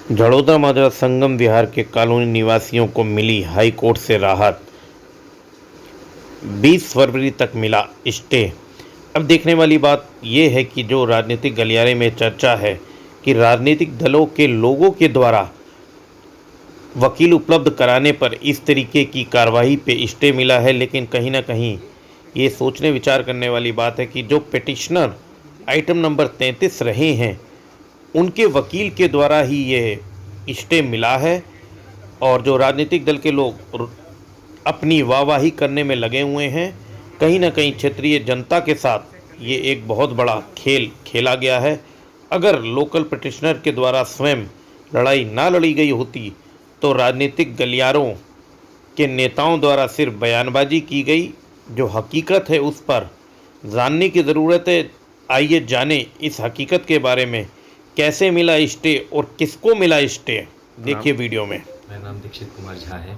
झड़ौदा माजरा संगम विहार के कॉलोनी निवासियों को मिली हाई कोर्ट से राहत। 20 फरवरी तक मिला स्टे। अब देखने वाली बात यह है कि जो राजनीतिक गलियारे में चर्चा है कि राजनीतिक दलों के लोगों के द्वारा वकील उपलब्ध कराने पर इस तरीके की कार्रवाई पे स्टे मिला है, लेकिन कहीं ना कहीं ये सोचने विचार करने वाली बात है कि जो पिटिशनर आइटम नंबर 33 रहे हैं उनके वकील के द्वारा ही ये स्टे मिला है। और जो राजनीतिक दल के लोग अपनी वाहवाही करने में लगे हुए हैं, कहीं ना कहीं क्षेत्रीय जनता के साथ ये एक बहुत बड़ा खेल खेला गया है। अगर लोकल पिटिशनर के द्वारा स्वयं लड़ाई ना लड़ी गई होती तो राजनीतिक गलियारों के नेताओं द्वारा सिर्फ बयानबाजी की गई। जो हकीकत है उस पर जानने की ज़रूरत है। आइए जाने इस हकीकत के बारे में, कैसे मिला स्टे और किसको मिला स्टे, देखिए वीडियो में। मेरा नाम दीक्षित कुमार झा है।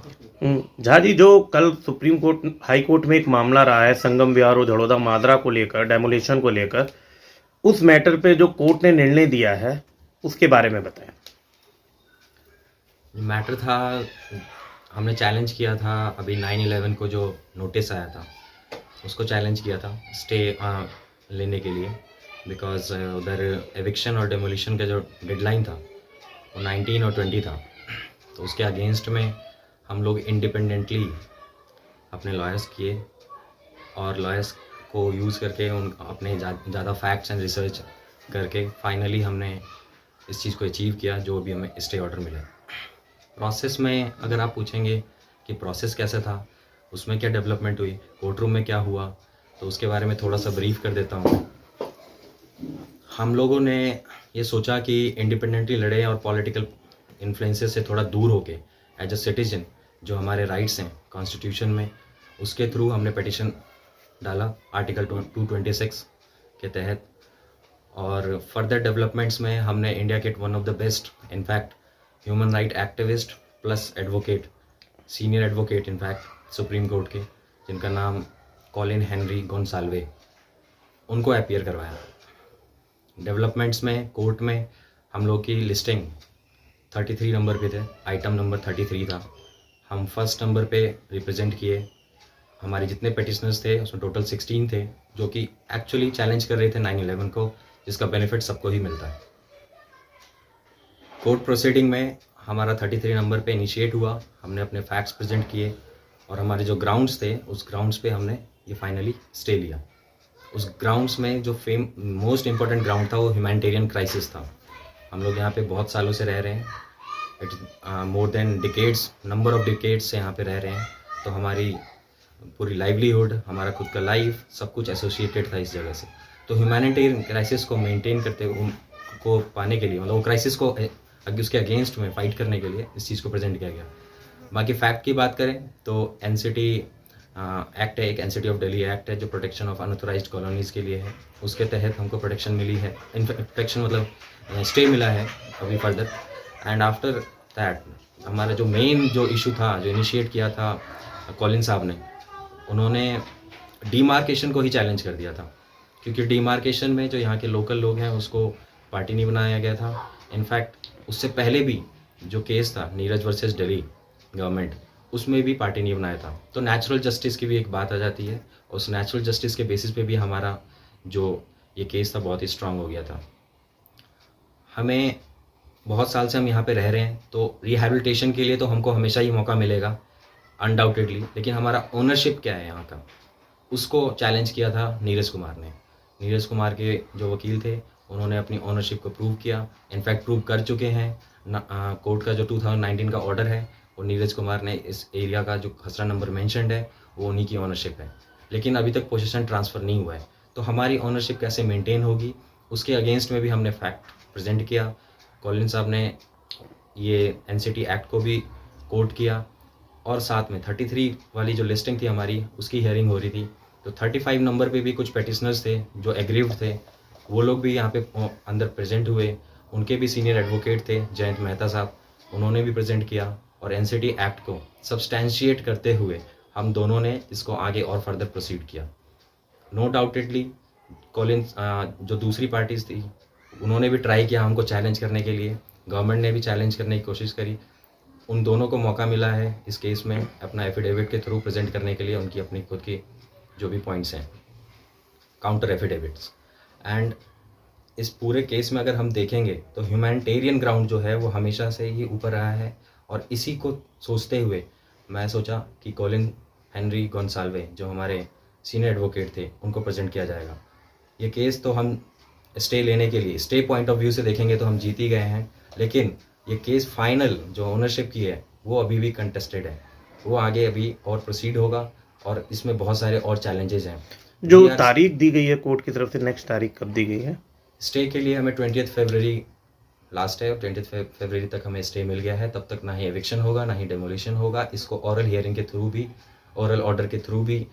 झा जी, जो कल सुप्रीम कोर्ट हाई कोर्ट में एक मामला रहा है संगम विहार और झड़ौदा माजरा को लेकर, डेमोलिशन को लेकर, उस मैटर पे जो कोर्ट ने निर्णय दिया है उसके बारे में बताएं। मैटर था, हमने चैलेंज किया था अभी 9/11 को जो नोटिस आया था उसको चैलेंज किया था स्टे लेने के लिए, बिकॉज उधर एविक्शन और डेमोलिशन का जो डेडलाइन था वो 19 और 20 था। तो उसके अगेंस्ट में हम लोग इंडिपेंडेंटली अपने लॉयर्स किए और लॉयर्स को यूज़ करके उन अपने ज़्यादा फैक्ट्स एंड रिसर्च करके फाइनली हमने इस चीज़ को अचीव किया जो भी हमें स्टे ऑर्डर मिला। प्रोसेस में अगर आप पूछेंगे कि प्रोसेस कैसा था, उसमें क्या डेवलपमेंट हुई, कोर्ट रूम में क्या हुआ, तो उसके बारे में थोड़ा सा ब्रीफ कर देता हूँ। हम लोगों ने ये सोचा कि इंडिपेंडेंटली लड़े और पॉलिटिकल इन्फ्लुएंसेस से थोड़ा दूर होके एज अ सिटीजन जो हमारे राइट्स हैं कॉन्स्टिट्यूशन में, उसके थ्रू हमने पिटिशन डाला आर्टिकल 226 के तहत। और फर्दर डेवलपमेंट्स में हमने इंडिया के one of the best in fact human right activist plus advocate, senior advocate in fact supreme court के, जिनका नाम कॉलिन हेनरी गोन्साल्वे, उनको अपीयर करवाया। डेवलपमेंट्स में कोर्ट में हम लोग की लिस्टिंग 33 नंबर पे थे, आइटम नंबर 33 था। हम फर्स्ट नंबर पे रिप्रेजेंट किए। हमारे जितने पिटिशनर्स थे उसमें टोटल 16 थे जो कि एक्चुअली चैलेंज कर रहे थे 9/11 को, जिसका बेनिफिट सबको ही मिलता है। कोर्ट प्रोसीडिंग में हमारा 33 नंबर पे इनिशिएट हुआ, हमने अपने फैक्ट्स प्रेजेंट किए और हमारे जो ग्राउंड्स थे उस ग्राउंड्स पे हमने ये फाइनली स्टे लिया। उस ग्राउंड्स में जो मोस्ट इम्पॉर्टेंट ग्राउंड था वो ह्यूमैनिटेरियन क्राइसिस था। हम लोग यहाँ पे बहुत सालों से रह रहे हैं, more than decades, number of decades से यहाँ पे रह रहे हैं। तो हमारी पूरी लाइवलीहुड, हमारा खुद का लाइफ, सब कुछ एसोसिएटेड था इस जगह से। तो ह्यूमैनिटेरियन क्राइसिस को मेंटेन करते उनको पाने के लिए, मतलब वो क्राइसिस को उसके अगेंस्ट में फाइट करने के लिए इस चीज़ को प्रेजेंट किया गया। बाकी फैक्ट की बात करें तो एनसीटी एक्ट है, एक एनसीटी ऑफ दिल्ली एक्ट है जो प्रोटेक्शन ऑफ अनऑथराइज्ड कॉलोनीज़ के लिए है। उसके तहत हमको प्रोटेक्शन मिली है, प्रोटेक्शन मतलब स्टे मिला है अभी फर्दर। एंड आफ्टर दैट हमारा जो मेन जो इशू था, जो इनिशिएट किया था कॉलिन साहब ने, उन्होंने डीमार्केशन को ही चैलेंज कर दिया था, क्योंकि डीमार्केशन में जो यहाँ के लोकल लोग हैं उसको पार्टी नहीं बनाया गया था। इनफैक्ट उससे पहले भी जो केस था नीरज वर्सेस दिल्ली गवर्नमेंट, उसमें भी पार्टी नहीं बनाया था। तो नेचुरल जस्टिस की भी एक बात आ जाती है, उस नेचुरल जस्टिस के बेसिस पे भी हमारा जो ये केस था बहुत ही स्ट्रांग हो गया था। हमें बहुत साल से हम यहाँ पे रह रहे हैं, तो रिहैबिलिटेशन के लिए तो हमको हमेशा ही मौका मिलेगा अनडाउटेडली, लेकिन हमारा ओनरशिप क्या है यहाँ का, उसको चैलेंज किया था नीरज कुमार ने। नीरज कुमार के जो वकील थे उन्होंने अपनी ओनरशिप को प्रूव किया, इनफैक्ट प्रूव कर चुके हैं। कोर्ट का जो 2019 का ऑर्डर है वो नीरज कुमार ने इस एरिया का जो खसरा नंबर मैंशनड है वो उन्हीं की ओनरशिप है, लेकिन अभी तक पोजीशन ट्रांसफ़र नहीं हुआ है। तो हमारी ओनरशिप कैसे मेंटेन होगी, उसके अगेंस्ट में भी हमने फैक्ट प्रेजेंट किया। कॉलिन साहब ने ये एनसीटी एक्ट को भी कोर्ट किया और साथ में 33 वाली जो लिस्टिंग थी हमारी उसकी हियरिंग हो रही थी। तो 35 नंबर पे भी कुछ पेटिशनर्स थे जो एग्रीव्ड थे, वो लोग भी यहाँ पे अंदर प्रेजेंट हुए। उनके भी सीनियर एडवोकेट थे जयंत मेहता साहब, उन्होंने भी प्रेजेंट किया और एनसीटी एक्ट को सब्सटैंशिएट करते हुए हम दोनों ने इसको आगे और फर्दर प्रोसीड किया। नो डाउटेडली कॉलिन जो दूसरी पार्टीज थी उन्होंने भी ट्राई किया हमको चैलेंज करने के लिए, गवर्नमेंट ने भी चैलेंज करने की कोशिश करी। उन दोनों को मौका मिला है इस केस में अपना एफिडेविट के थ्रू प्रेजेंट करने के लिए उनकी अपनी खुद की जो भी पॉइंट्स हैं, काउंटर एफिडेविट्स। एंड इस पूरे केस में अगर हम देखेंगे तो ह्यूमैनिटेरियन ग्राउंड जो है वो हमेशा से ही ऊपर रहा है, और इसी को सोचते हुए मैं सोचा कि कॉलिन हेनरी गोंसाल्वे जो हमारे सीनियर एडवोकेट थे उनको प्रेजेंट किया जाएगा। ये केस तो हम स्टे लेने के लिए, स्टे पॉइंट ऑफ व्यू से देखेंगे तो हम जीत ही गए हैं, लेकिन ये केस फाइनल जो ओनरशिप की है वो अभी भी कंटेस्टेड है, वो आगे अभी और प्रोसीड होगा, और इसमें बहुत सारे और चैलेंजेस हैं। जो तारीख दी गई है कोर्ट की तरफ से, नेक्स्ट तारीख कब दी गई है? स्टे के लिए हमें 20 फरवरी लास्ट है, और 20 फरवरी तक हमें स्टे मिल गया है। तब तक ना ही एविक्शन होगा, ना ही डेमोलिशन होगा। इसको ओरल हियरिंग के थ्रू भी, ओरल ऑर्डर के थ्रू भी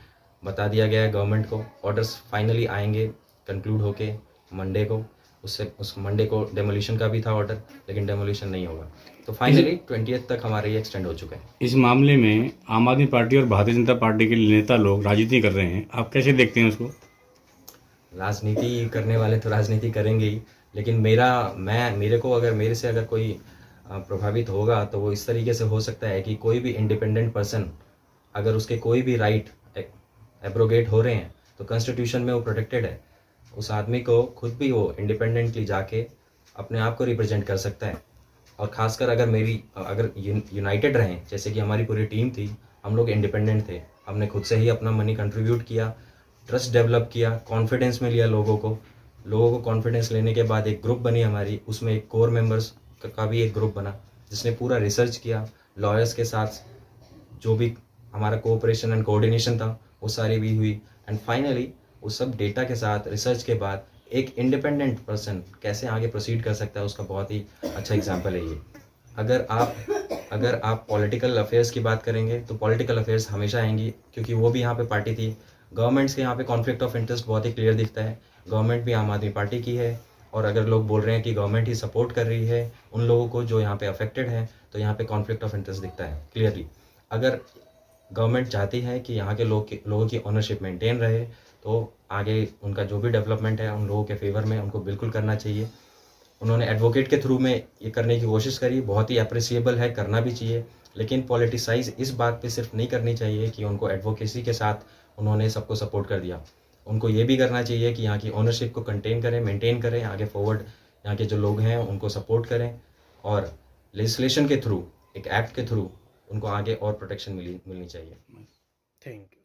बता दिया गया है गवर्नमेंट को। ऑर्डर्स फाइनली आएंगे कंक्लूड होके मंडे को, उस मंडे को डेमोलिशन का भी था ऑर्डर, लेकिन डेमोलिशन नहीं होगा। तो फाइनली 20 तक हमारे ये एक्सटेंड हो चुका है। इस मामले में आम आदमी पार्टी और भारतीय जनता पार्टी के नेता लोग राजनीति कर रहे हैं, आप कैसे देखते हैं उसको? राजनीति करने वाले तो राजनीति करेंगे ही, लेकिन मेरे को अगर मेरे से अगर कोई प्रभावित होगा तो वो इस तरीके से हो सकता है कि कोई भी इंडिपेंडेंट पर्सन अगर उसके कोई भी राइट एब्रोगेट हो रहे हैं तो कॉन्स्टिट्यूशन में वो प्रोटेक्टेड है। उस आदमी को खुद भी वो इंडिपेंडेंटली जाके अपने आप को रिप्रेजेंट कर सकता है। और ख़ासकर अगर यूनाइटेड रहें, जैसे कि हमारी पूरी टीम थी, हम लोग इंडिपेंडेंट थे, हमने खुद से ही अपना मनी कंट्रीब्यूट किया, ट्रस्ट डेवलप किया, कॉन्फिडेंस में लिया लोगों को कॉन्फिडेंस लेने के बाद एक ग्रुप बनी हमारी, उसमें एक कोर मेंबर्स का भी एक ग्रुप बना जिसने पूरा रिसर्च किया, लॉयर्स के साथ जो भी हमारा कोऑपरेशन एंड कोऑर्डिनेशन था वो सारी भी हुई। एंड फाइनली उस सब डेटा के साथ रिसर्च के बाद एक इंडिपेंडेंट पर्सन कैसे आगे प्रोसीड कर सकता है उसका बहुत ही अच्छा एग्जाम्पल है ये। अगर आप पॉलिटिकल अफेयर्स की बात करेंगे तो पॉलिटिकल अफेयर्स हमेशा आएंगी, क्योंकि वो भी यहाँ पे पार्टी थी। गवर्नमेंट्स के यहाँ पे कॉन्फ्लिक्ट ऑफ इंटरेस्ट बहुत ही क्लियर दिखता है। गवर्नमेंट भी आम आदमी पार्टी की है, और अगर लोग बोल रहे हैं कि गवर्नमेंट ही सपोर्ट कर रही है उन लोगों को जो यहाँ पे अफेक्टेड है, तो यहाँ पे कॉन्फ्लिक्ट ऑफ इंटरेस्ट दिखता है क्लियरली। अगर गवर्नमेंट चाहती है कि यहाँ के लोगों की ओनरशिप मेंटेन रहे, तो आगे उनका जो भी डेवलपमेंट है उन लोगों के फेवर में उनको बिल्कुल करना चाहिए। उन्होंने एडवोकेट के थ्रू में ये करने की कोशिश करी, बहुत ही अप्रिसिएबल है, करना भी चाहिए, लेकिन पॉलिटिसाइज इस बात पे सिर्फ नहीं करनी चाहिए कि उनको एडवोकेसी के साथ उन्होंने सबको सपोर्ट कर दिया। उनको ये भी करना चाहिए कि यहाँ की ओनरशिप को कंटेन करें, मेंटेन करें, आगे फॉरवर्ड यहाँ के जो लोग हैं उनको सपोर्ट करें, और लेजिस्लेशन के थ्रू, एक एक्ट के थ्रू उनको आगे और प्रोटेक्शन मिलनी चाहिए। Thank you.